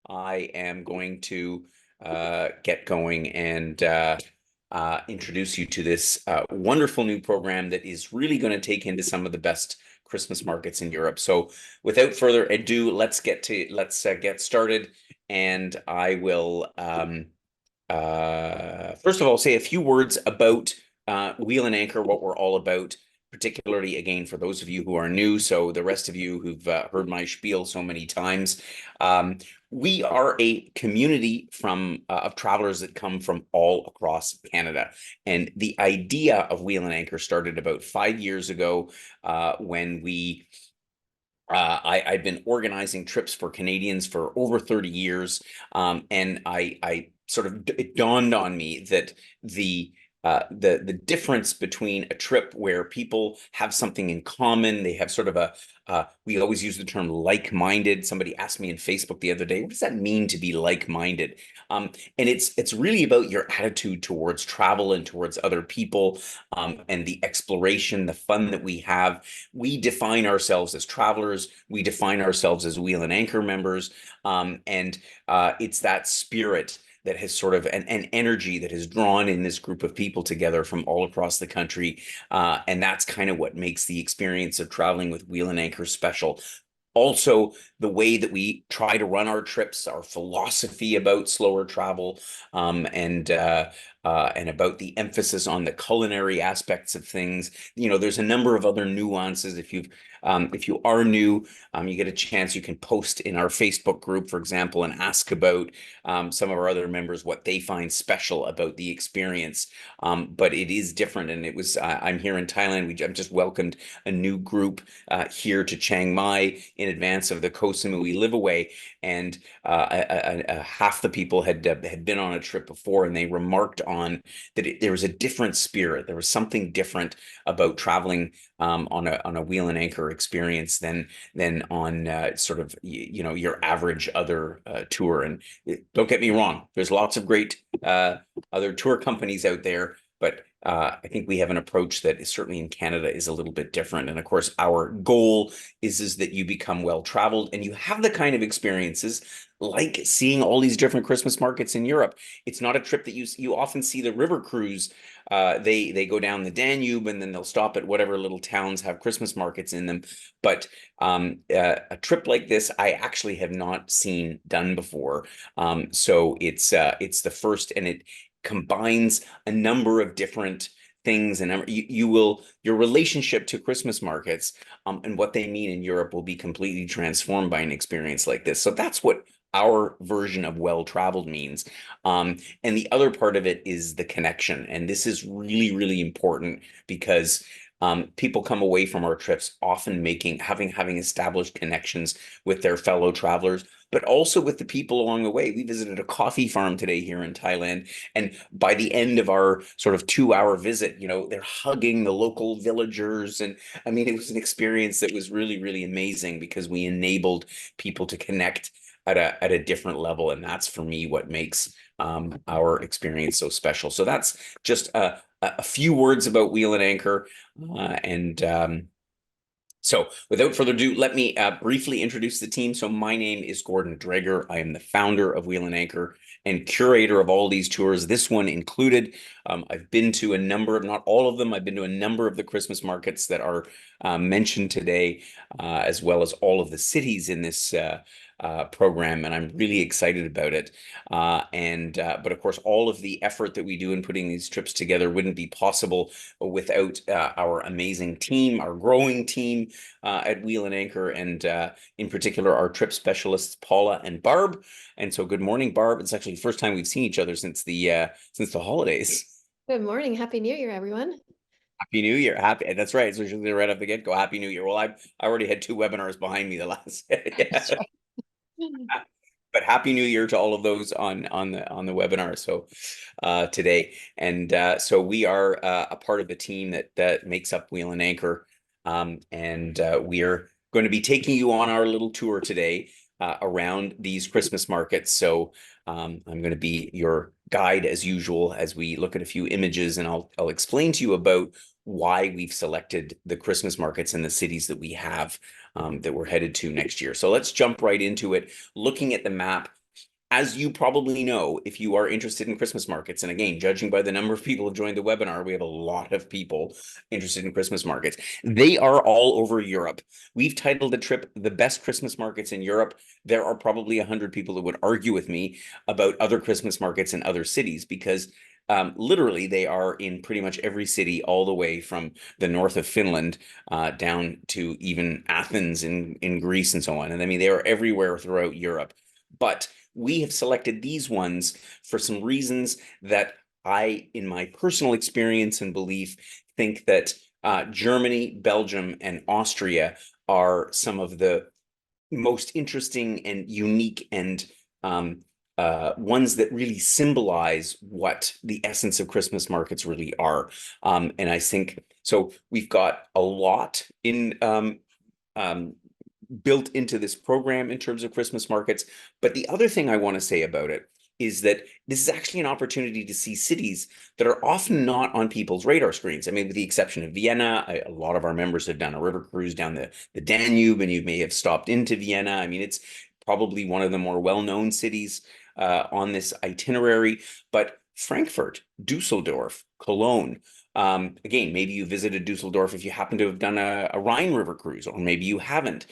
I am going to get going and introduce you to this wonderful new program that is really going to take into some of the best Christmas markets in Europe. So, without further ado, let's get started, and I will first of all say a few words about Wheel and Anchor, what we're all about, particularly again for those of you who are new. So the rest of you who've heard my spiel so many times, um, we are a community of travelers that come from all across Canada. And the idea of Wheel and Anchor started about 5 years ago when I've been organizing trips for Canadians for over 30 years. And I sort of, it dawned on me that the difference between a trip where people have something in common, they have sort of we always use the term like-minded. Somebody asked me in Facebook the other day, what does that mean to be like-minded? And it's really about your attitude towards travel and towards other people, and the exploration, the fun that we have. We define ourselves as travelers. We define ourselves as Wheel and Anchor members. And it's that spirit that has sort of an energy that has drawn in this group of people together from all across the country. And that's kind of what makes the experience of traveling with Wheel and Anchor special. Also, the way that we try to run our trips, our philosophy about slower travel, and about the emphasis on the culinary aspects of things. You know, there's a number of other nuances. If you are new, you get a chance. You can post in our Facebook group, for example, and ask about some of our other members what they find special about the experience. But it is different, and it was. I'm here in Thailand. I've just welcomed a new group here to Chiang Mai in advance of the Koh Samui Live Away, and half the people had been on a trip before, and they remarked on that there was a different spirit. There was something different about traveling on a Wheel and Anchor experience than on sort of your average other tour. And don't get me wrong, there's lots of great other tour companies out there, but I think we have an approach that is certainly in Canada is a little bit different. And of course, our goal is that you become well traveled and you have the kind of experiences like seeing all these different Christmas markets in Europe. It's not a trip that you often see the river cruise. They go down the Danube and then they'll stop at whatever little towns have Christmas markets in them. But a trip like this, I actually have not seen done before. So it's the first, and it combines a number of different things, and your relationship to Christmas markets and what they mean in Europe will be completely transformed by an experience like this. So that's what our version of well-traveled means. And the other part of it is the connection. And this is really, really important because people come away from our trips often having established connections with their fellow travelers, but also with the people along the way. We visited a coffee farm today here in Thailand, and by the end of our sort of 2 hour visit, they're hugging the local villagers. And I mean, it was an experience that was really, really amazing because we enabled people to connect at a different level. And that's, for me, what makes our experience so special. So that's just a few words about Wheel and Anchor. So without further ado, let me briefly introduce the team. So my name is Gordon Dreger. I am the founder of Wheel and Anchor and curator of all these tours, this one included. I've been to a number of, not all of them, I've been to a number of the Christmas markets that are mentioned today, as well as all of the cities in this program, and I'm really excited about it. But of course, all of the effort that we do in putting these trips together wouldn't be possible without our amazing team, our growing team at Wheel and Anchor, and in particular, our trip specialists, Paula and Barb. And so, good morning, Barb. It's actually the first time we've seen each other since the holidays. Good morning. Happy New Year, everyone. Happy New Year. Happy. That's right. So usually right off the get-go, Happy New Year. Well, I already had two webinars behind me the last. That's Yeah. right. But Happy New Year to all of those on the webinar. So today, and so we are a part of the team that makes up Wheel and Anchor, and we are going to be taking you on our little tour today around these Christmas markets. So I'm going to be your guide as usual as we look at a few images, and I'll explain to you about why we've selected the Christmas markets in the cities that we have that we're headed to next year. So let's jump right into it. Looking at the map, as you probably know, if you are interested in Christmas markets, and again, judging by the number of people who joined the webinar, we have a lot of people interested in Christmas markets. They are all over Europe. We've titled the trip "The Best Christmas Markets in Europe." There are probably 100 people that would argue with me about other Christmas markets in other cities because literally they are in pretty much every city, all the way from the north of Finland down to even Athens in Greece and so on. And I mean, they are everywhere throughout Europe. But we have selected these ones for some reasons that I, in my personal experience and belief, think that Germany, Belgium, and Austria are some of the most interesting and unique and ones that really symbolize what the essence of Christmas markets really are. And I think so. We've got a lot in um, built into this program in terms of Christmas markets. But the other thing I want to say about it is that this is actually an opportunity to see cities that are often not on people's radar screens. I mean, with the exception of Vienna, a lot of our members have done a river cruise down the Danube, and you may have stopped into Vienna. I mean, it's probably one of the more well-known cities on this itinerary. But Frankfurt, Düsseldorf, Cologne, again, maybe you visited Düsseldorf if you happen to have done a Rhine River cruise, or maybe you haven't.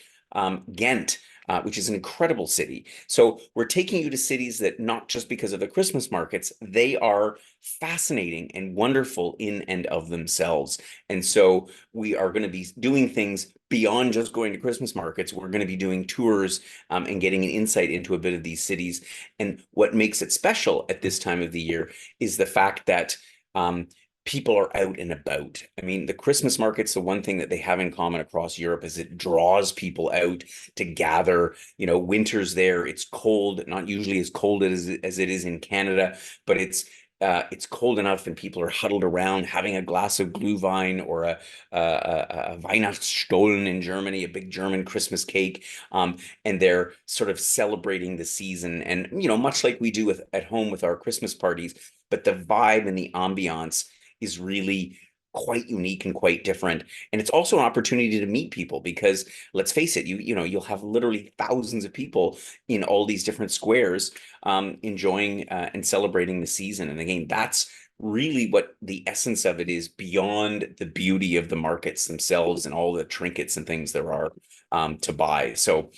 Ghent, which is an incredible city. So we're taking you to cities that, not just because of the Christmas markets, they are fascinating and wonderful in and of themselves. And so we are going to be doing things beyond just going to Christmas markets. We're going to be doing tours and getting an insight into a bit of these cities. And what makes it special at this time of the year is the fact that people are out and about. I mean, the Christmas markets, the one thing that they have in common across Europe is it draws people out to gather. You know, winter's there, it's cold, not usually as cold as it is in Canada, but it's cold enough and people are huddled around having a glass of Glühwein or a Weihnachtsstollen in Germany, a big German Christmas cake. And they're sort of celebrating the season. And, you know, much like we do at home with our Christmas parties, but the vibe and the ambiance is really quite unique and quite different. And it's also an opportunity to meet people because, let's face it, you know, you'll have literally thousands of people in all these different squares enjoying and celebrating the season. And again, that's really what the essence of it is, beyond the beauty of the markets themselves and all the trinkets and things there are to buy. So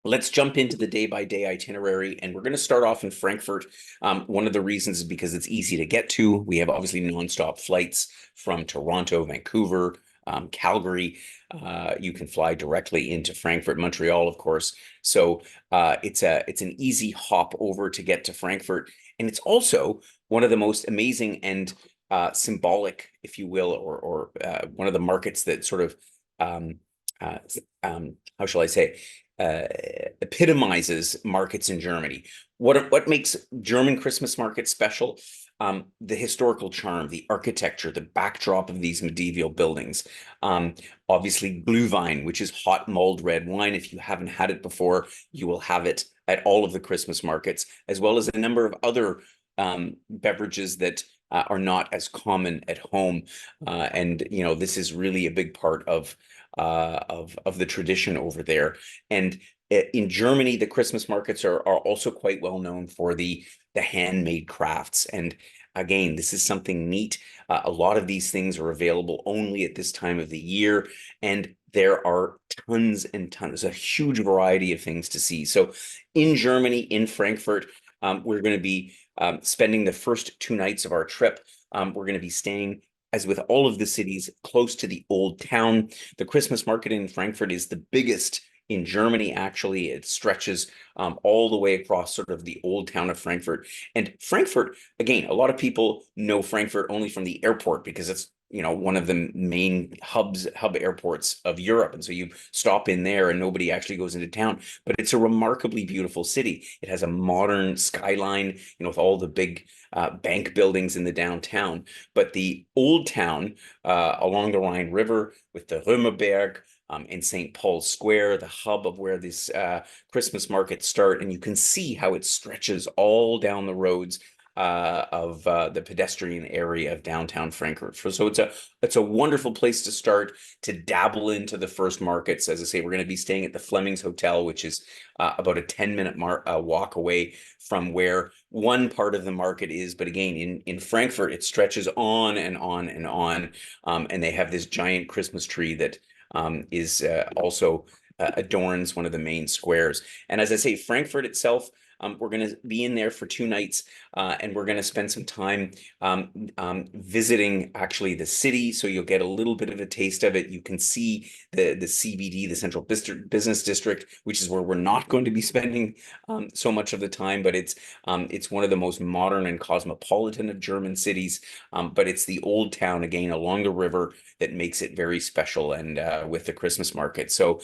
let's jump into the day-by-day itinerary, and we're going to start off in Frankfurt. One of the reasons is because it's easy to get to. We have obviously nonstop flights from Toronto, Vancouver, Calgary. You can fly directly into Frankfurt, Montreal, of course. So it's an easy hop over to get to Frankfurt, and it's also one of the most amazing and symbolic, if you will, or one of the markets that sort of how shall I say, epitomizes markets in Germany. What makes German Christmas markets special? The historical charm, the architecture, the backdrop of these medieval buildings. Obviously, Glühwein, which is hot mulled red wine. If you haven't had it before, you will have it at all of the Christmas markets, as well as a number of other beverages that are not as common at home. And you know, this is really a big part of the tradition over there. And in Germany, the Christmas markets are also quite well known for the handmade crafts. And again, this is something neat. A lot of these things are available only at this time of the year, and there are tons and tons, a huge variety of things to see. So in Germany, in Frankfurt, we're going to be spending the first 2 nights of our trip. We're going to be staying, as with all of the cities, close to the old town. The Christmas market in Frankfurt is the biggest in Germany, actually. It stretches all the way across sort of the old town of Frankfurt. And Frankfurt, again, a lot of people know Frankfurt only from the airport because it's, you know, one of the main hub airports of Europe. And so you stop in there and nobody actually goes into town. But it's a remarkably beautiful city. It has a modern skyline, you know, with all the big bank buildings in the downtown. But the old town along the Rhine River with the Römerberg, in St. Paul's Square, the hub of where this Christmas markets start. And you can see how it stretches all down the roads the pedestrian area of downtown Frankfurt. So it's a wonderful place to start to dabble into the first markets. As I say, we're going to be staying at the Fleming's Hotel, which is about a 10-minute walk away from where one part of the market is. But again, in Frankfurt, it stretches on and on and on. And they have this giant Christmas tree that is also adorns one of the main squares. And as I say, Frankfurt itself, we're going to be in there for 2 nights, and we're going to spend some time visiting actually the city. So you'll get a little bit of a taste of it. You can see the CBD, the Central Business District, which is where we're not going to be spending so much of the time, but it's one of the most modern and cosmopolitan of German cities. But it's the old town again along the river that makes it very special, and with the Christmas market. So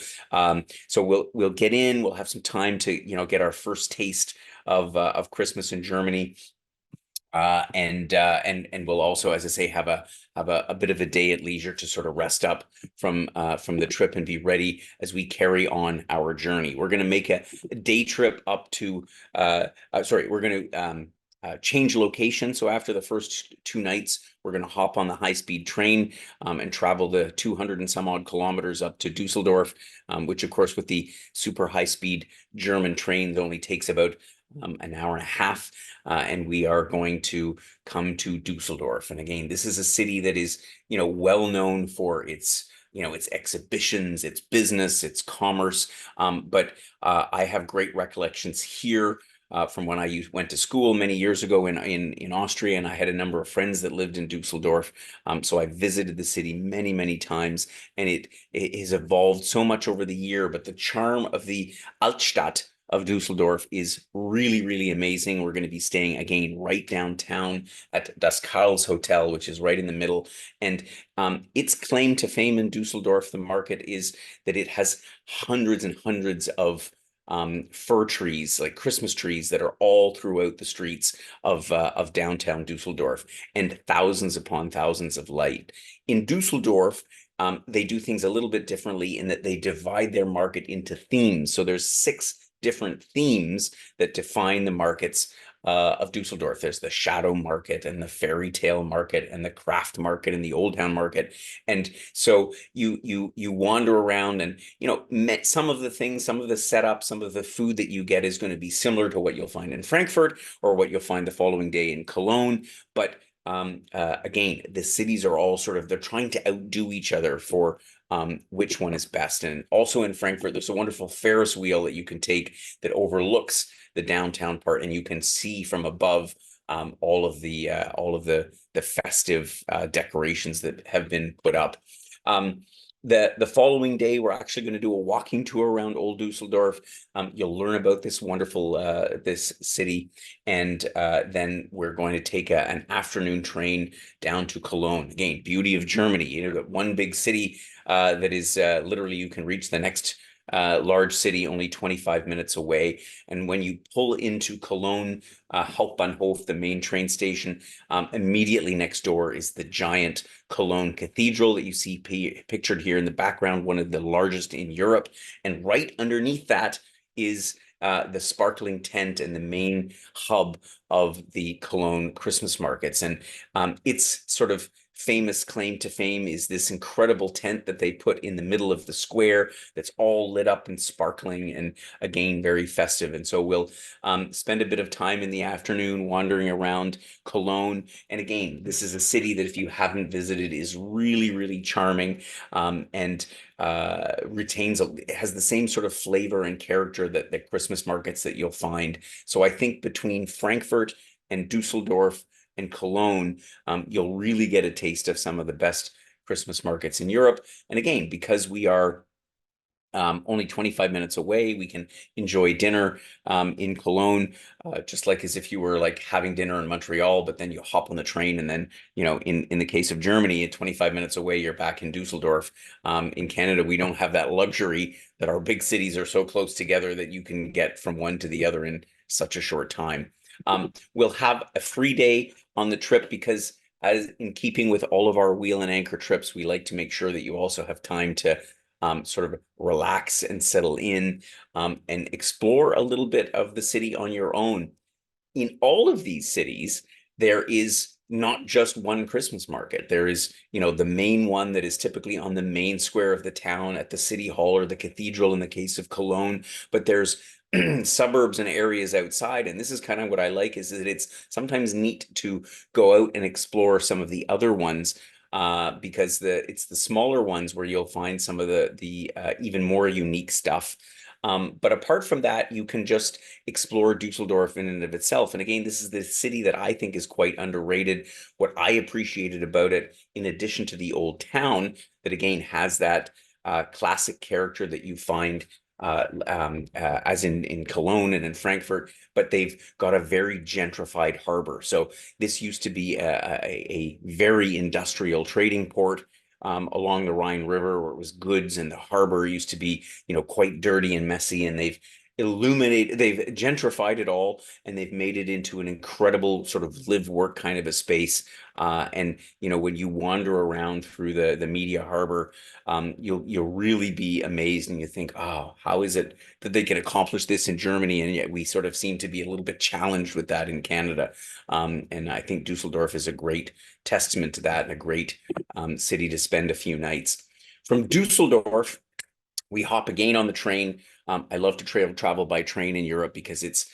we'll get in. We'll have some time to get our first taste of Christmas in Germany, and we'll also, as I say, have a bit of a day at leisure to sort of rest up from the trip and be ready as we carry on our journey. We're going to make a day trip up to we're going to change location. So after the first 2 nights, we're going to hop on the high-speed train and travel the 200 and some odd kilometers up to Düsseldorf, which of course with the super high-speed German trains only takes about an hour and a half, and we are going to come to Düsseldorf. And again, this is a city that is, well known for its exhibitions, its business, its commerce. But I have great recollections here from when I went to school many years ago in Austria, and I had a number of friends that lived in Düsseldorf. So I visited the city many, many times, and it has evolved so much over the year. But the charm of the Altstadt of Düsseldorf is really, really amazing. We're going to be staying again right downtown at Das Karls Hotel, which is right in the middle. And its claim to fame in Düsseldorf, the market, is that it has hundreds and hundreds of fir trees, like Christmas trees, that are all throughout the streets of downtown Düsseldorf, and thousands upon thousands of light. In Düsseldorf, they do things a little bit differently in that they divide their market into themes. So there's 6 different themes that define the markets of Düsseldorf. There's the shadow market and the fairy tale market and the craft market and the old town market. And so you wander around, and some of the things, some of the setup, some of the food that you get is going to be similar to what you'll find in Frankfurt or what you'll find the following day in Cologne. But again, the cities are all they're trying to outdo each other for which one is best. And also in Frankfurt, there's a wonderful Ferris wheel that you can take that overlooks the downtown part, and you can see from above all of the festive decorations that have been put up. The following day, we're actually going to do a walking tour around Old Düsseldorf. You'll learn about this wonderful this city, and then we're going to take an afternoon train down to Cologne. Again, beauty of Germany. That one big city that is literally you can reach the next large city only 25 minutes away. And when you pull into Cologne Hauptbahnhof, the main train station, immediately next door is the giant Cologne Cathedral that you see pictured here in the background, one of the largest in Europe. And right underneath that is the sparkling tent and the main hub of the Cologne Christmas markets. And its sort of famous claim to fame is this incredible tent that they put in the middle of the square that's all lit up and sparkling, and again, very festive. And so we'll spend a bit of time in the afternoon wandering around Cologne. And again, this is a city that if you haven't visited is really, really charming, and it has the same sort of flavor and character that the Christmas markets that you'll find. So I think between Frankfurt and Dusseldorf and Cologne, you'll really get a taste of some of the best Christmas markets in Europe. And again, because we are only 25 minutes away, we can enjoy dinner in Cologne, just like as if you were like having dinner in Montreal, but then you hop on the train, and then, in the case of Germany, at 25 minutes away, you're back in Dusseldorf. In Canada, we don't have that luxury that our big cities are so close together that you can get from one to the other in such a short time. We'll have a free day on the trip because, as in keeping with all of our wheel and anchor trips, we like to make sure that you also have time to sort of relax and settle in, and explore a little bit of the city on your own. in all of these cities, there is not just one Christmas market. There is, the main one that is typically on the main square of the town at the city hall or the cathedral in the case of Cologne. But there's suburbs and areas outside. And this is kind of what I like, is that it's sometimes neat to go out and explore some of the other ones. Because it's the smaller ones where you'll find some of the even more unique stuff. But apart from that, you can just explore Dusseldorf in and of itself. And again, this is the city that I think is quite underrated. What I appreciated about it, in addition to the old town, that again has that classic character that you find as in Cologne and in Frankfurt, but they've got a very gentrified harbor. So this used to be a very industrial trading port along the Rhine River, where it was goods, and the harbor used to be, quite dirty and messy, and they've gentrified it all, and they've made it into an incredible sort of live work kind of a space. And when you wander around through the media harbor, you'll really be amazed, and you think, oh, how is it that they can accomplish this in Germany, and yet we sort of seem to be a little bit challenged with that in Canada. And I think Dusseldorf is a great testament to that, and a great city to spend a few nights. From Dusseldorf, we hop again on the train. I love to travel by train in Europe because it's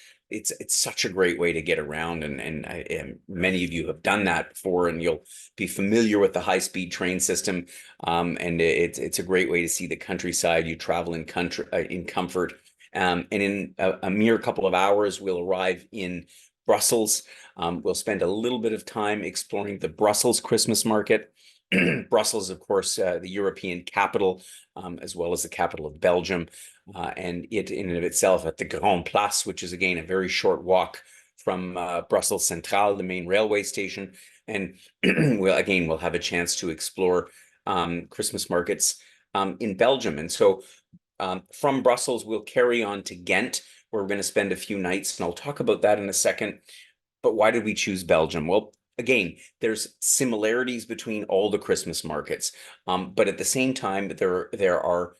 such a great way to get around, and many of you have done that before, and you'll be familiar with the high-speed train system. And it's a great way to see the countryside. You travel in comfort, and in a mere couple of hours, we'll arrive in Brussels. We'll spend a little bit of time exploring the Brussels Christmas market. Brussels, of course, the European capital, as well as the capital of Belgium. And it in and of itself at the Römerplatz, which is again a very short walk from Brussels Central, the main railway station. And we'll have a chance to explore Christmas markets in Belgium. And so from Brussels, we'll carry on to Ghent, where we're going to spend a few nights, and I'll talk about that in a second. But why did we choose Belgium? Well, again, there's similarities between all the Christmas markets, but at the same time, there are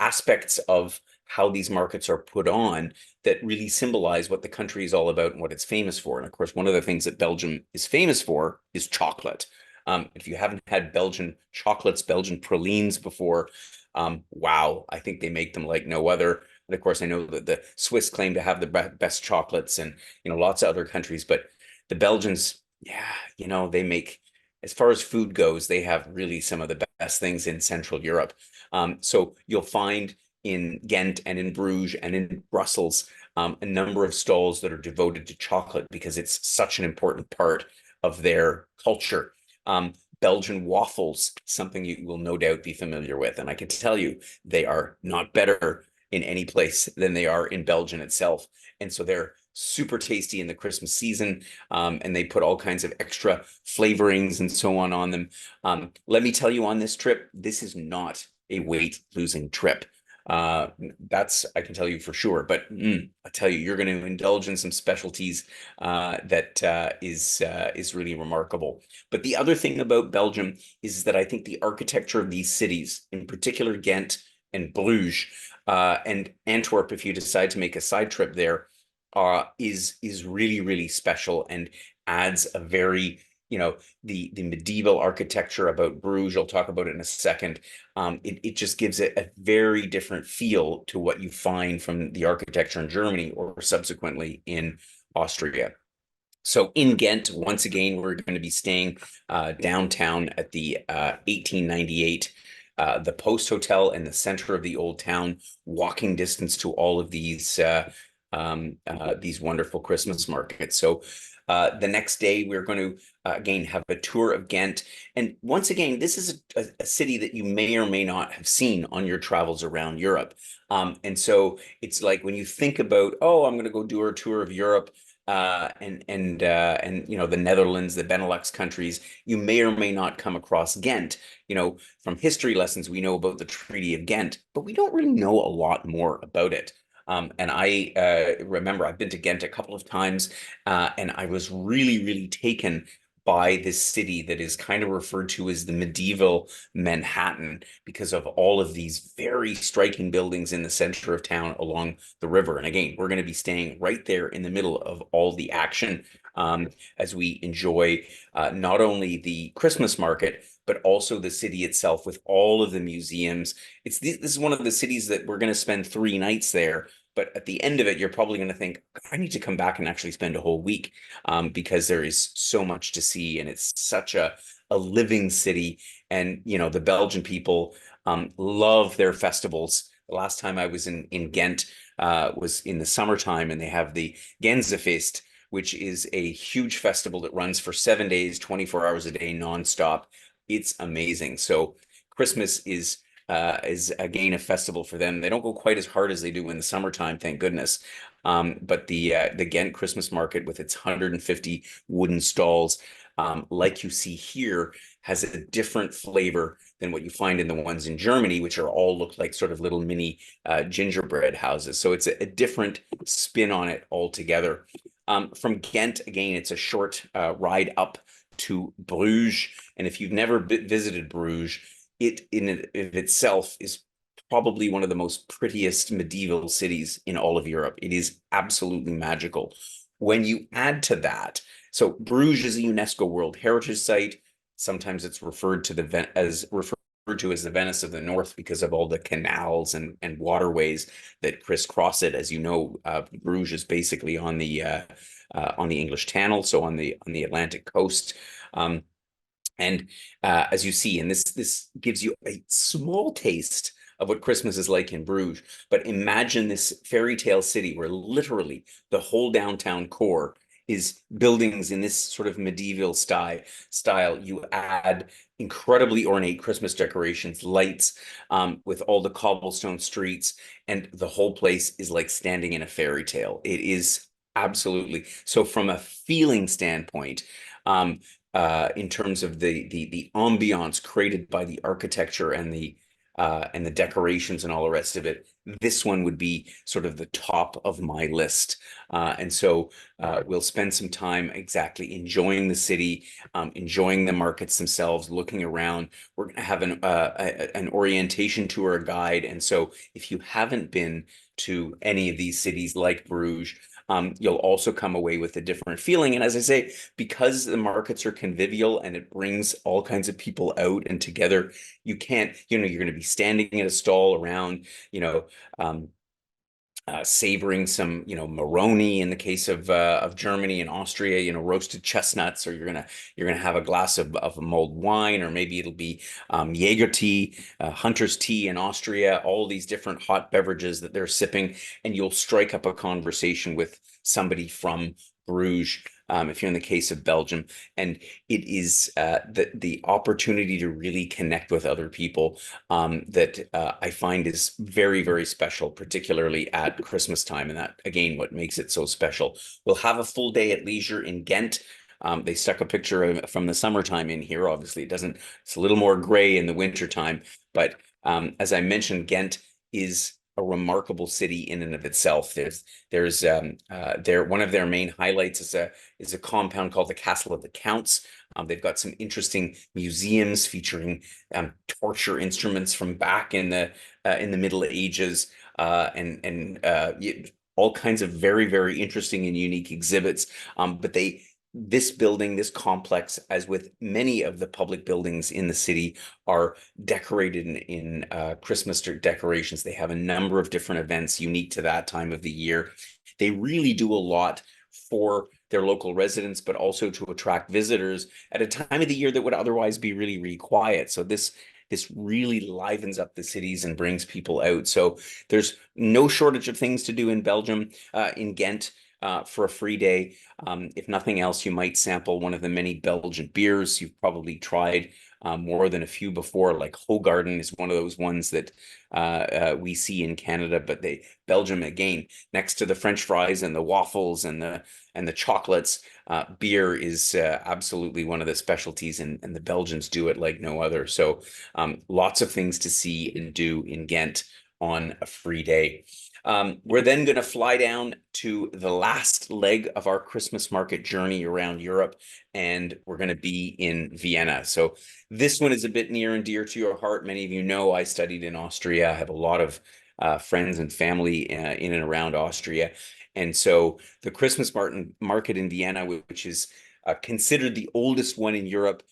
aspects of how these markets are put on that really symbolize what the country is all about and what it's famous for. And of course, one of the things that Belgium is famous for is chocolate. If you haven't had Belgian chocolates, Belgian pralines before, wow, I think they make them like no other. And of course, I know that the Swiss claim to have the best chocolates, and lots of other countries, but the Belgians, yeah, they make, as far as food goes, they have really some of the best things in Central Europe. So you'll find in Ghent and in Bruges and in Brussels a number of stalls that are devoted to chocolate, because it's such an important part of their culture. Belgian waffles, something you will no doubt be familiar with. And I can tell you, they are not better in any place than they are in Belgium itself. And so they're super tasty in the Christmas season, and they put all kinds of extra flavorings and so on them. Let me tell you, on this trip, this is not a weight losing trip. That's, I can tell you for sure, but I tell you, you're going to indulge in some specialties that is really remarkable. But the other thing about Belgium is that I think the architecture of these cities, in particular Ghent and Bruges, and Antwerp, if you decide to make a side trip there, is really, really special, and adds a very, the medieval architecture about Bruges, I'll talk about it in a second. It just gives it a very different feel to what you find from the architecture in Germany or subsequently in Austria. So in Ghent, once again, we're going to be staying downtown at the 1898 the Post Hotel in the center of the old town, walking distance to all of these wonderful Christmas markets. So the next day, we're going to again have a tour of Ghent. And once again, this is a city that you may or may not have seen on your travels around Europe. And so it's like when you think about, oh, I'm going to go do a tour of Europe, and the Netherlands, the Benelux countries, you may or may not come across Ghent. From history lessons, we know about the Treaty of Ghent, but we don't really know a lot more about it. And I remember I've been to Ghent a couple of times, and I was really, really taken by this city that is kind of referred to as the medieval Manhattan because of all of these very striking buildings in the center of town along the river. And again, we're going to be staying right there in the middle of all the action as we enjoy not only the Christmas market, but also the city itself with all of the museums. This is one of the cities that we're going to spend 3 nights there. But at the end of it, you're probably going to think, I need to come back and actually spend a whole week because there is so much to see. And it's such a living city. And, the Belgian people love their festivals. The last time I was in Ghent was in the summertime, and they have the Gänsefest, which is a huge festival that runs for 7 days, 24 hours a day, nonstop. It's amazing. So Christmas is again a festival for them. They don't go quite as hard as they do in the summertime, thank goodness. But the Ghent Christmas market with its 150 wooden stalls, like you see here, has a different flavor than what you find in the ones in Germany, which are all look like sort of little mini gingerbread houses. So it's a different spin on it altogether. From Ghent, again, it's a short ride up to Bruges. And if you've never visited Bruges, it in of itself is probably one of the most prettiest medieval cities in all of Europe. It is absolutely magical. When you add to that, so Bruges is a UNESCO World Heritage Site. Sometimes it's referred to as the Venice of the North because of all the canals and waterways that crisscross it. As you know, Bruges is basically on the English Channel, so on the Atlantic coast. And as you see, and this gives you a small taste of what Christmas is like in Bruges. But imagine this fairy tale city where literally the whole downtown core is buildings in this sort of medieval style. You add incredibly ornate Christmas decorations, lights, with all the cobblestone streets, and the whole place is like standing in a fairy tale. It is absolutely. So from a feeling standpoint, in terms of the ambiance created by the architecture and the decorations and all the rest of it, this one would be sort of the top of my list. And so we'll spend some time exactly enjoying the city, enjoying the markets themselves, looking around. We're going to have an orientation tour, a guide. And so if you haven't been to any of these cities like Bruges, you'll also come away with a different feeling. And as I say, because the markets are convivial and it brings all kinds of people out and together, you can't, you're going to be standing at a stall around, um, savoring some, Maroni in the case of Germany and Austria, roasted chestnuts, or you're gonna have a glass of mulled wine, or maybe it'll be Jaeger tea, Hunter's tea in Austria, all these different hot beverages that they're sipping, and you'll strike up a conversation with somebody from Bruges, if you're in the case of Belgium. And it is the opportunity to really connect with other people that I find is very, very special, particularly at Christmas time. And that, again, what makes it so special. We'll have a full day at leisure in Ghent. They stuck a picture from the summertime in here. Obviously, it's a little more gray in the wintertime. But as I mentioned, Ghent is a remarkable city in and of itself. There's one of their main highlights is a compound called the Castle of the Counts. They've got some interesting museums featuring torture instruments from back in the Middle Ages, and all kinds of very, very interesting and unique exhibits. But this building, this complex, as with many of the public buildings in the city, are decorated in Christmas decorations. They have a number of different events unique to that time of the year. They really do a lot for their local residents, but also to attract visitors at a time of the year that would otherwise be really, really quiet. So this really livens up the cities and brings people out. So there's no shortage of things to do in Belgium, in Ghent. For a free day. If nothing else, you might sample one of the many Belgian beers. You've probably tried more than a few before, like Hoegaarden is one of those ones that we see in Canada, but Belgium, again, next to the French fries and the waffles and the chocolates, beer is absolutely one of the specialties, and the Belgians do it like no other. So lots of things to see and do in Ghent on a free day. We're then going to fly down to the last leg of our Christmas market journey around Europe, and we're going to be in Vienna. So this one is a bit near and dear to your heart. Many of you know I studied in Austria. I have a lot of friends and family in and around Austria. And so the Christmas market in Vienna, which is considered the oldest one in Europe,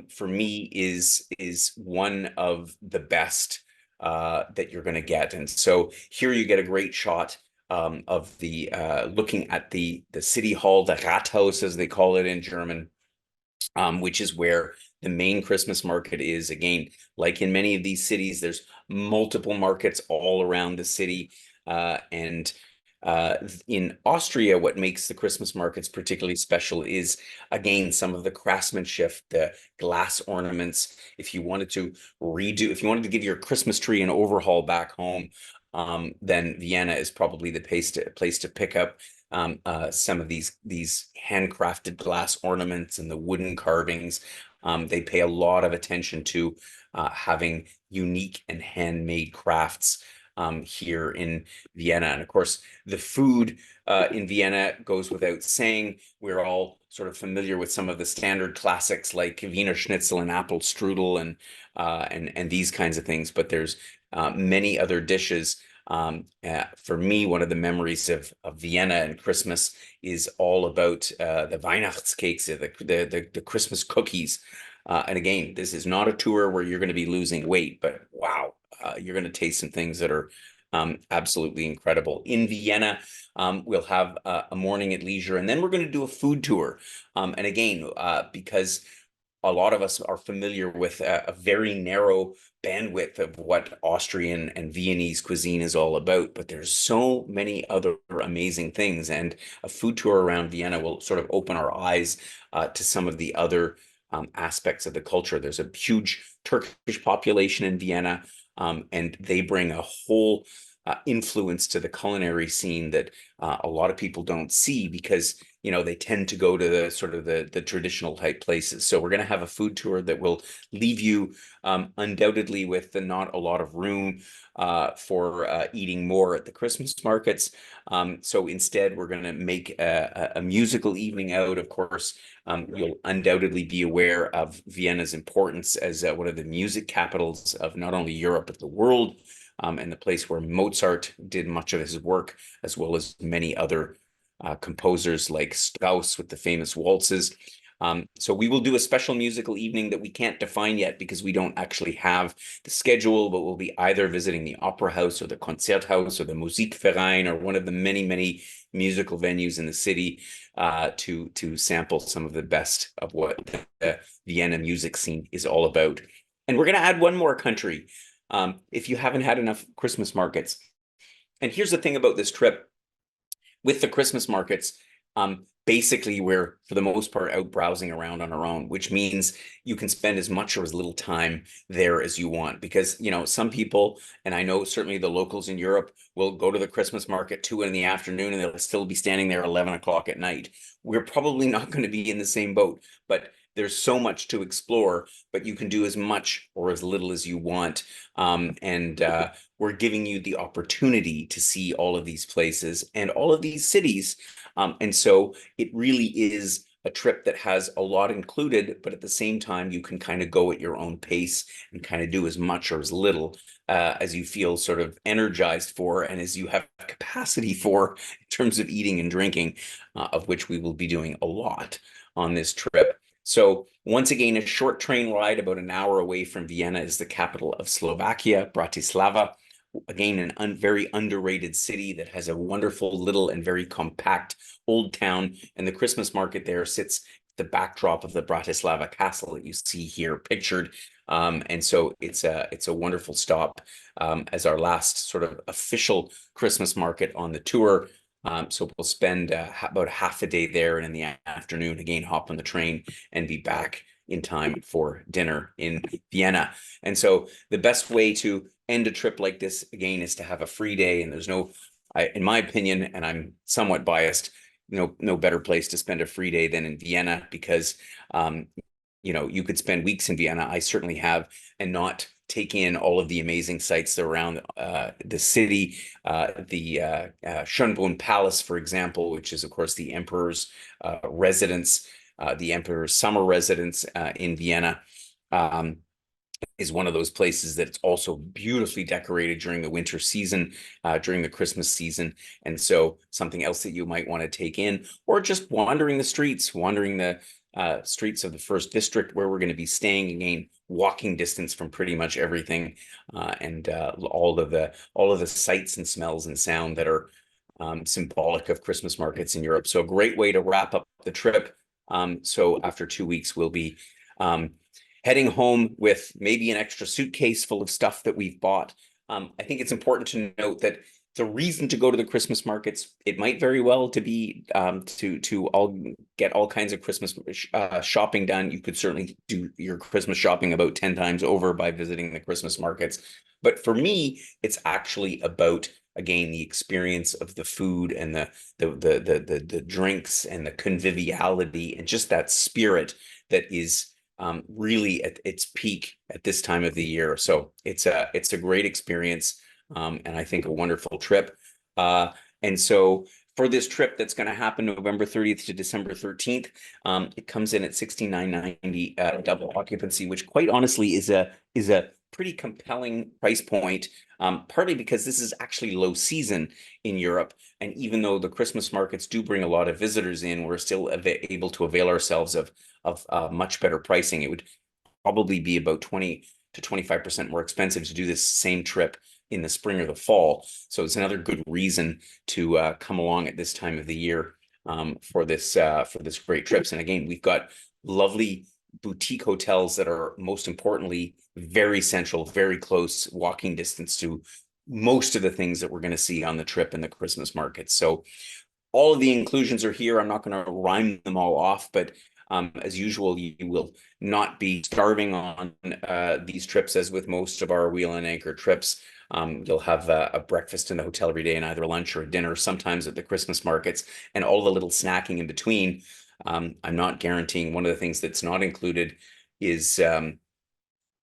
for me is one of the best that you're going to get. And so here you get a great shot of the looking at the city hall, the Rathaus, as they call it in German, which is where the main Christmas market is. Again, like in many of these cities, there's multiple markets all around the city. And in Austria, what makes the Christmas markets particularly special is, again, some of the craftsmanship, the glass ornaments. If you wanted to if you wanted to give your Christmas tree an overhaul back home, then Vienna is probably the place to pick up some of these handcrafted glass ornaments and the wooden carvings. They pay a lot of attention to having unique and handmade crafts here in Vienna. And of course, the food in Vienna goes without saying. We're all sort of familiar with some of the standard classics like Wiener Schnitzel and apple strudel and these kinds of things. But there's many other dishes. For me, one of the memories of Vienna and Christmas is all about the Weihnachtskekse, the Christmas cookies. And again, this is not a tour where you're going to be losing weight, but wow, you're going to taste some things that are absolutely incredible. In Vienna, we'll have a morning at leisure, and then we're going to do a food tour. And again, because a lot of us are familiar with a very narrow bandwidth of what Austrian and Viennese cuisine is all about, but there's so many other amazing things, and a food tour around Vienna will sort of open our eyes to some of the other aspects of the culture. There's a huge Turkish population in Vienna, and they bring a whole influence to the culinary scene that a lot of people don't see, because they tend to go to the sort of the traditional type places. So we're going to have a food tour that will leave you undoubtedly with not a lot of room for eating more at the Christmas markets. So instead, we're going to make a musical evening out. Of course, you'll undoubtedly be aware of Vienna's importance as one of the music capitals of not only Europe, but the world, and the place where Mozart did much of his work, as well as many other composers like Strauss with the famous waltzes. So we will do a special musical evening that we can't define yet because we don't actually have the schedule, but we'll be either visiting the Opera House or the Konzerthaus or the Musikverein or one of the many, many musical venues in the city to sample some of the best of what the Vienna music scene is all about. And we're going to add one more country if you haven't had enough Christmas markets. And here's the thing about this trip. With the Christmas markets, basically we're, for the most part, out browsing around on our own, which means you can spend as much or as little time there as you want. Because, some people, and I know certainly the locals in Europe, will go to the Christmas market 2 in the afternoon and they'll still be standing there 11 o'clock at night. We're probably not going to be in the same boat, but there's so much to explore, but you can do as much or as little as you want. We're giving you the opportunity to see all of these places and all of these cities. And so it really is a trip that has a lot included, but at the same time, you can kind of go at your own pace and kind of do as much or as little as you feel sort of energized for, and as you have capacity for in terms of eating and drinking, of which we will be doing a lot on this trip. So once again, a short train ride about an hour away from Vienna is the capital of Slovakia, Bratislava. Again, very underrated city that has a wonderful little and very compact old town. And the Christmas market there sits the backdrop of the Bratislava castle that you see here pictured. And so it's a wonderful stop as our last sort of official Christmas market on the tour. So we'll spend about half a day there, and in the afternoon, again, hop on the train and be back in time for dinner in Vienna. And so the best way to end a trip like this, again, is to have a free day. And there's in my opinion, and I'm somewhat biased, no better place to spend a free day than in Vienna, because you could spend weeks in Vienna. I certainly have, and not take in all of the amazing sights around the city, the Schönbrunn Palace, for example, which is, of course, the emperor's residence, the emperor's summer residence in Vienna. Is one of those places that's also beautifully decorated during the winter season, during the Christmas season. And so something else that you might want to take in, or just wandering the streets, wandering the streets of the first district where we're going to be staying, again, walking distance from pretty much everything, and all of the sights and smells and sound that are symbolic of Christmas markets in Europe. So a great way to wrap up the trip. So after 2 weeks, we'll be heading home with maybe an extra suitcase full of stuff that we've bought. I think it's important to note that the reason to go to the Christmas markets, it might very well to be to all get all kinds of Christmas shopping done. You could certainly do your Christmas shopping about 10 times over by visiting the Christmas markets. But for me, it's actually about, again, the experience of the food and the drinks and the conviviality and just that spirit that is really at its peak at this time of the year. So it's a great experience, and I think a wonderful trip. And so for this trip that's going to happen November 30th to December 13th, it comes in at $69.90 double occupancy, which quite honestly is a pretty compelling price point, partly because this is actually low season in Europe. And even though the Christmas markets do bring a lot of visitors in, we're still able to avail ourselves of much better pricing. It would probably be about 20 to 25% more expensive to do this same trip in the spring or the fall. So it's another good reason to come along at this time of the year for this great trips. And again, we've got lovely boutique hotels that are, most importantly, very central, very close walking distance to most of the things that we're going to see on the trip in the Christmas markets. So all of the inclusions are here. I'm not going to rhyme them all off, but as usual, you will not be starving on these trips, as with most of our wheel and anchor trips. You'll have a breakfast in the hotel every day and either lunch or dinner, sometimes at the Christmas markets, and all the little snacking in between. I'm not guaranteeing. One of the things that's not included is,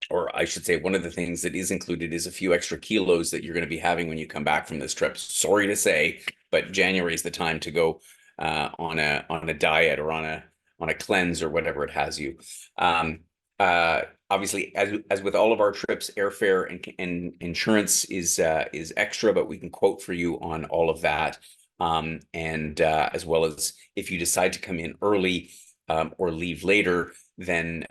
or I should say, one of the things that is included is a few extra kilos that you're going to be having when you come back from this trip. Sorry to say, but January is the time to go on a diet or on a cleanse or whatever it has you. Obviously, as with all of our trips, airfare and insurance is extra, but we can quote for you on all of that. And as well as if you decide to come in early or leave later, then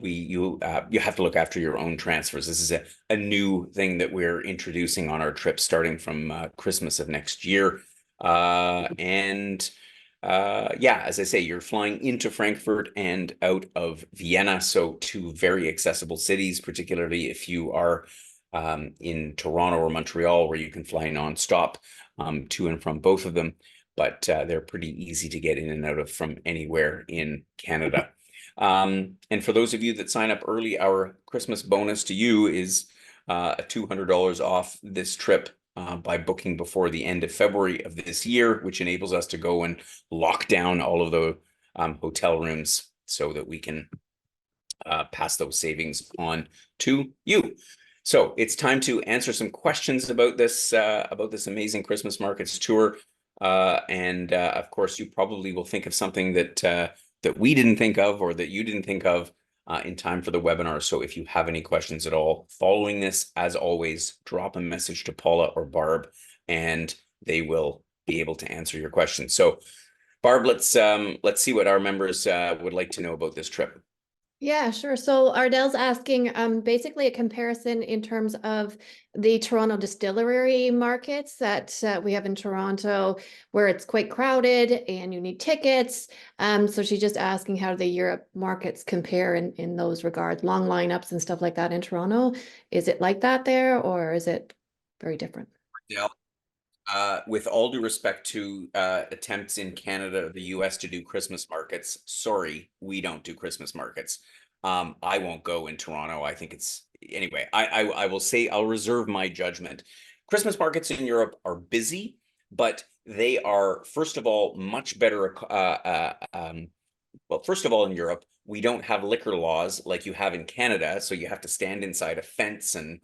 you have to look after your own transfers. This is a new thing that we're introducing on our trip starting from Christmas of next year. Yeah, as I say, you're flying into Frankfurt and out of Vienna, so two very accessible cities, particularly if you are in Toronto or Montreal, where you can fly nonstop to and from both of them. But they're pretty easy to get in and out of from anywhere in Canada. And for those of you that sign up early, our Christmas bonus to you is a $200 off this trip by booking before the end of February of this year, which enables us to go and lock down all of the hotel rooms so that we can pass those savings on to you. So it's time to answer some questions about this amazing Christmas markets tour. Of course, you probably will think of something that we didn't think of or that you didn't think of in time for the webinar. So if you have any questions at all following this, as always, drop a message to Paula or Barb, and they will be able to answer your questions. So Barb, let's see what our members would like to know about this trip. Yeah, sure. So Ardell's asking basically a comparison in terms of the Toronto distillery markets that we have in Toronto, where it's quite crowded and you need tickets. So she's just asking how the Europe markets compare in those regards, long lineups and stuff like that in Toronto. Is it like that there, or is it very different? Yeah. With all due respect to attempts in Canada or the US to do Christmas markets, sorry, we don't do Christmas markets. I won't go in Toronto. I think anyway, I will say I'll reserve my judgment. Christmas markets in Europe are busy, but they are, first of all, much better. Well, first of all, in Europe, we don't have liquor laws like you have in Canada, so you have to stand inside a fence and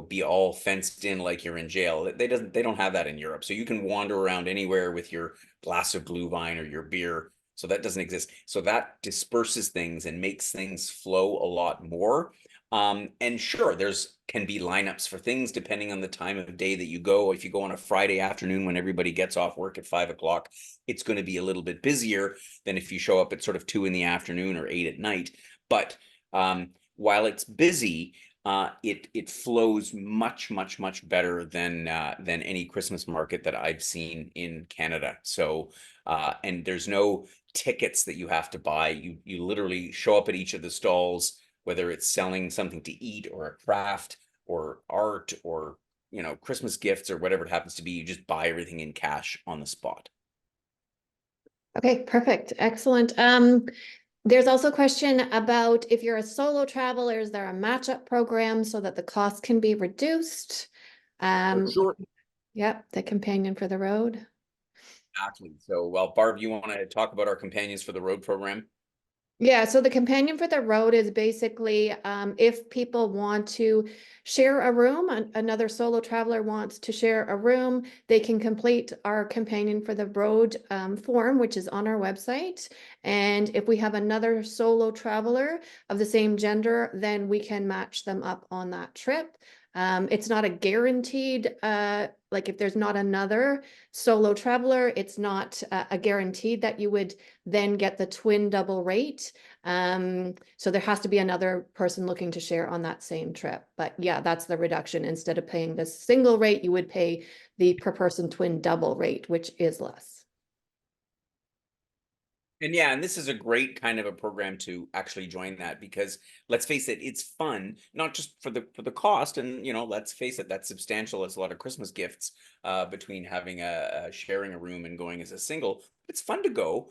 be all fenced in like you're in jail. They don't have that in Europe. So you can wander around anywhere with your glass of blue wine or your beer. So that doesn't exist. So that disperses things and makes things flow a lot more. And sure, there's can be lineups for things depending on the time of day that you go. If you go on a Friday afternoon when everybody gets off work at 5 o'clock, it's going to be a little bit busier than if you show up at sort of 2 in the afternoon or 8 at night. But while it's busy, it flows much better than any Christmas market that I've seen in Canada. So and there's no tickets that you have to buy. You literally show up at each of the stalls, whether it's selling something to eat or a craft or art or Christmas gifts or whatever it happens to be. You just buy everything in cash on the spot. Okay, perfect. Excellent. There's also a question about if you're a solo traveler, is there a matchup program so that the cost can be reduced? Sure. Yep, the companion for the road. Exactly. So, well, Barb, you want to talk about our Companions for the Road program? Yeah, so the companion for the road is basically if people want to share a room, another solo traveler wants to share a room, they can complete our companion for the road form, which is on our website. And if we have another solo traveler of the same gender, then we can match them up on that trip. It's not a guaranteed, like if there's not another solo traveler, it's not a guaranteed that you would then get the twin double rate. So there has to be another person looking to share on that same trip. But yeah, that's the reduction. Instead of paying the single rate, you would pay the per person twin double rate, which is less. And yeah, and this is a great kind of a program to actually join that because let's face it, it's fun, not just for the cost. And let's face it, that's substantial. It's a lot of Christmas gifts between having a sharing a room and going as a single. It's fun to go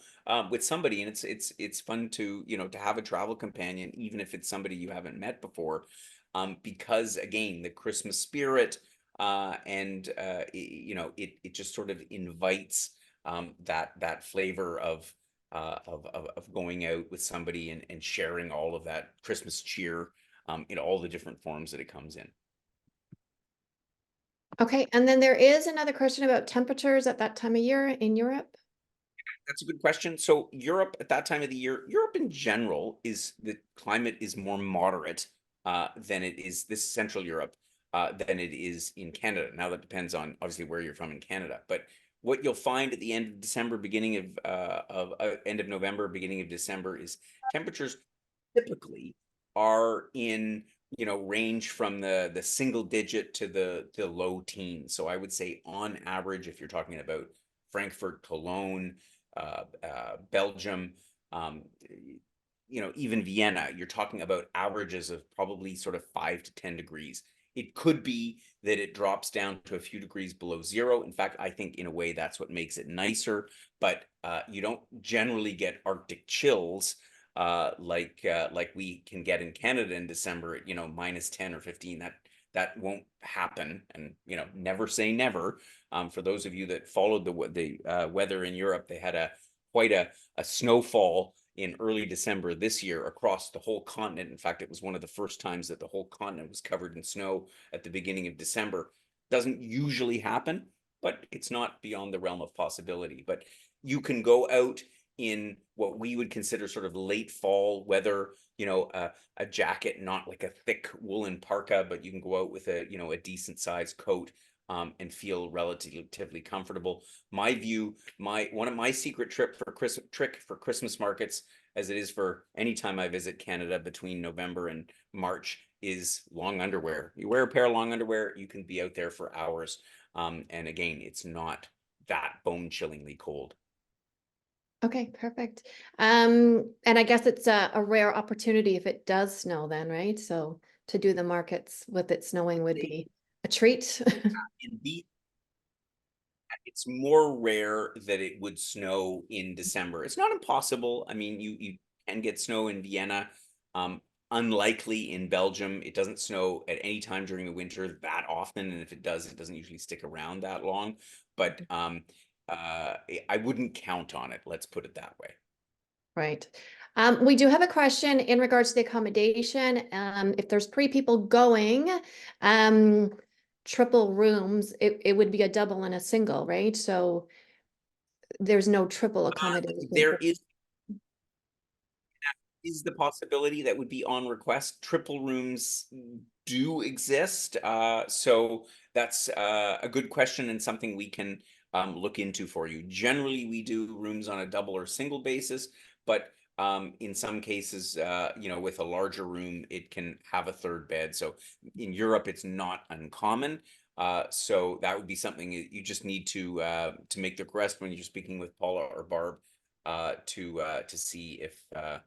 with somebody, and it's fun to to have a travel companion, even if it's somebody you haven't met before, because again, the Christmas spirit and it just sort of invites that flavor of going out with somebody and sharing all of that Christmas cheer in all the different forms that it comes in. Okay, and then there is another question about temperatures at that time of year in Europe. That's a good question. So Europe at that time of the year, Europe in general is the climate is more moderate than it is this Central Europe than it is in Canada. Now that depends on obviously where you're from in Canada, but what you'll find at the end of December, beginning of end of November, beginning of December is temperatures typically are in range from the single digit to the low teens. So I would say on average, if you're talking about Frankfurt, Cologne, Belgium, um, even Vienna, you're talking about averages of probably sort of 5 to 10 degrees. It could be that it drops down to a few degrees below zero. In fact, I think in a way that's what makes it nicer, but you don't generally get Arctic chills like we can get in Canada in December at minus 10 or 15. That won't happen, and never say never. For those of you that followed the weather in Europe, they had quite a snowfall in early December this year across the whole continent. In fact, it was one of the first times that the whole continent was covered in snow at the beginning of December. Doesn't usually happen, but it's not beyond the realm of possibility. But you can go out in what we would consider sort of late fall weather, a jacket, not like a thick woolen parka, but you can go out with a decent sized coat and feel relatively comfortable. My view, one of my secret trick for Christmas markets, as it is for any time I visit Canada between November and March, is long underwear. You wear a pair of long underwear, you can be out there for hours. And again, it's not that bone-chillingly cold. Okay, perfect. And I guess it's a rare opportunity if it does snow then, right? So to do the markets with it snowing would be a treat. Indeed, it's more rare that it would snow in December. It's not impossible. I mean, you can get snow in Vienna. Unlikely in Belgium. It doesn't snow at any time during the winter that often, and if it does, it doesn't usually stick around that long. But I wouldn't count on it. Let's put it that way. Right. We do have a question in regards to the accommodation. If there's 3 people going, triple rooms, it would be a double and a single, right? So there's no triple accommodation. There is the possibility that would be on request. Triple rooms do exist. So that's a good question and something we can look into for you. Generally, we do rooms on a double or single basis, but in some cases, with a larger room, it can have a third bed. So in Europe, it's not uncommon. So that would be something you just need to make the request when you're speaking with Paula or Barb to see uh,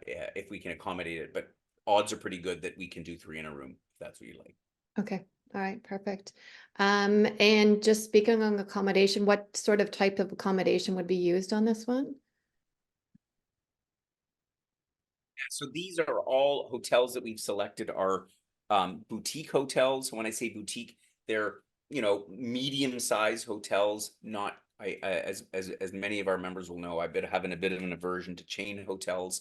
if we can accommodate it. But odds are pretty good that we can do 3 in a room, if that's what you like. Okay, all right, perfect. And just speaking on accommodation, what sort of type of accommodation would be used on this one? So these are all hotels that we've selected are boutique hotels. When I say boutique, they're medium-sized hotels. Not as many of our members will know, I've been having a bit of an aversion to chain hotels.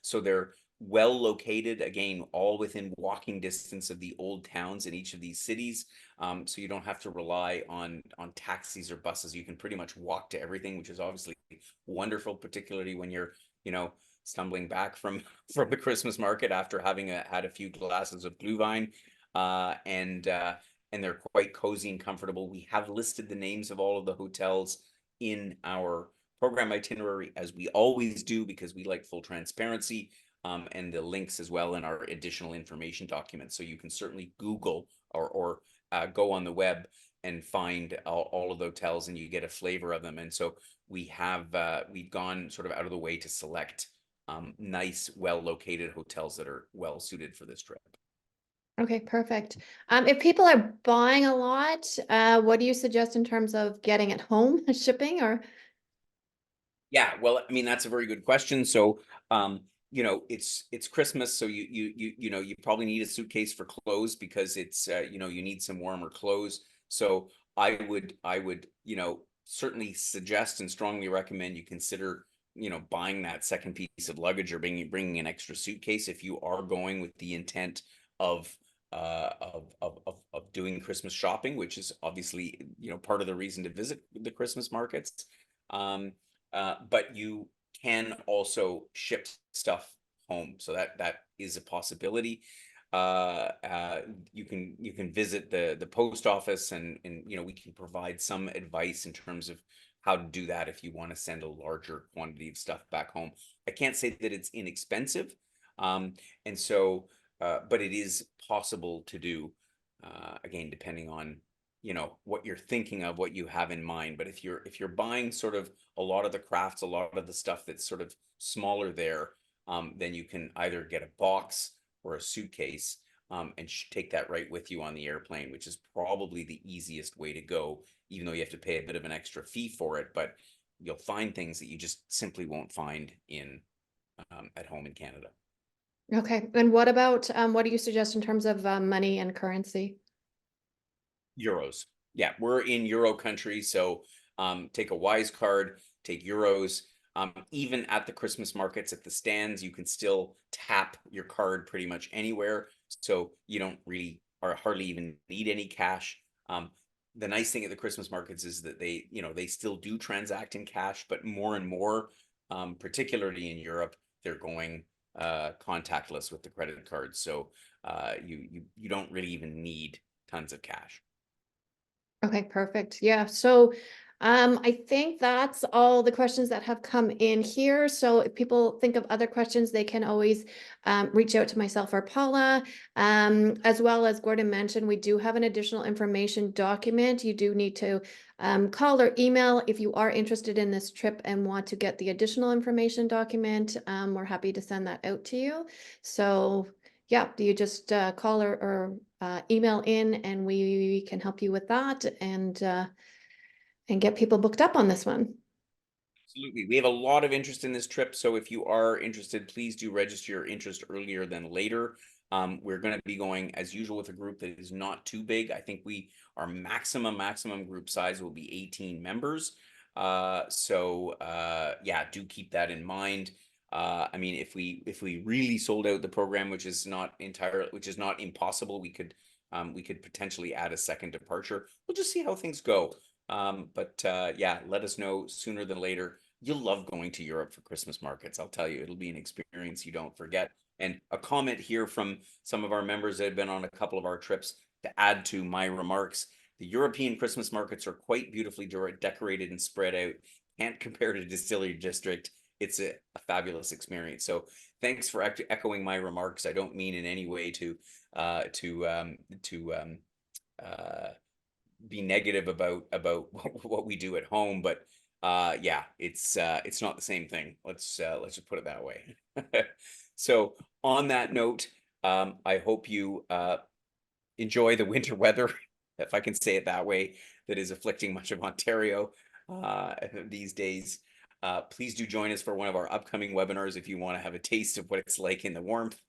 So they're well located, again, all within walking distance of the old towns in each of these cities. So you don't have to rely on taxis or buses. You can pretty much walk to everything, which is obviously wonderful, particularly when you're stumbling back from the Christmas market after having had a few glasses of Glühwein, and they're quite cozy and comfortable. We have listed the names of all of the hotels in our program itinerary, as we always do, because we like full transparency, and the links as well in our additional information documents. So you can certainly Google or go on the web and find all of the hotels, and you get a flavor of them. And so we've gone sort of out of the way to select nice, well-located hotels that are well suited for this trip. Okay, perfect. If people are buying a lot, what do you suggest in terms of getting it home, shipping or? Yeah, well, I mean, that's a very good question. So, it's Christmas, so you probably need a suitcase for clothes because it's you need some warmer clothes. So I would certainly suggest and strongly recommend you consider buying that second piece of luggage or bringing an extra suitcase if you are going with the intent of doing Christmas shopping, which is obviously part of the reason to visit the Christmas markets. Um, but you can also ship stuff home, so that is a possibility. You can visit the post office, and we can provide some advice in terms of how to do that if you want to send a larger quantity of stuff back home. I can't say that it's inexpensive, and so but it is possible to do, again, depending on what you're thinking of, what you have in mind. But if you're buying sort of a lot of the crafts, a lot of the stuff that's sort of smaller there, then you can either get a box or a suitcase, and take that right with you on the airplane, which is probably the easiest way to go, even though you have to pay a bit of an extra fee for it. But you'll find things that you just simply won't find at home in Canada. Okay, and what about what do you suggest in terms of money and currency? Euros. Yeah, we're in Euro country, so take a Wise card, take Euros. Even at the Christmas markets, at the stands, you can still tap your card pretty much anywhere, so you don't really or hardly even need any cash. The nice thing at the Christmas markets is that they still do transact in cash, but more and more, particularly in Europe, they're going contactless with the credit cards. So you don't really even need tons of cash. Okay, perfect. Yeah. So I think that's all the questions that have come in here. So if people think of other questions, they can always reach out to myself or Paula. As well as Gordon mentioned, we do have an additional information document. You do need to call or email if you are interested in this trip and want to get the additional information document. We're happy to send that out to you. So yeah, you just call or email in and we can help you with that and get people booked up on this one. Absolutely. We have a lot of interest in this trip. So if you are interested, please do register your interest earlier than later. We're going to be going as usual with a group that is not too big. I think our maximum group size will be 18 members. Yeah, do keep that in mind. I mean, if we really sold out the program, which is not impossible, we could potentially add a second departure. We'll just see how things go. Yeah, let us know sooner than later. You'll love going to Europe for Christmas markets. I'll tell you, it'll be an experience you don't forget. And a comment here from some of our members that have been on a couple of our trips to add to my remarks. The European Christmas markets are quite beautifully decorated and spread out. Can't compare to Distillery District. It's a fabulous experience. So thanks for echoing my remarks. I don't mean in any way to uh, to um, to um, uh, be negative about what we do at home, but yeah, it's not the same thing. Let's just put it that way. So on that note, I hope you enjoy the winter weather, if I can say it that way, that is afflicting much of Ontario these days. Please do join us for one of our upcoming webinars if you want to have a taste of what it's like in the warmth.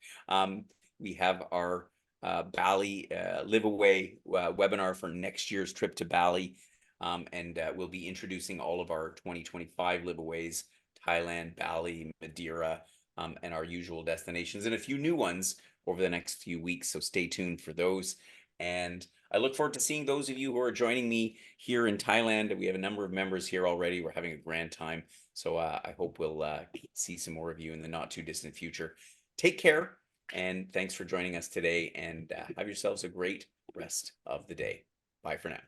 We have our Bali Live Away webinar for next year's trip to Bali. And we'll be introducing all of our 2025 Live Aways, Thailand, Bali, Madeira, and our usual destinations, and a few new ones over the next few weeks. So stay tuned for those. And I look forward to seeing those of you who are joining me here in Thailand. We have a number of members here already. We're having a grand time. So I hope we'll see some more of you in the not too distant future. Take care. And thanks for joining us today, and have yourselves a great rest of the day. Bye for now.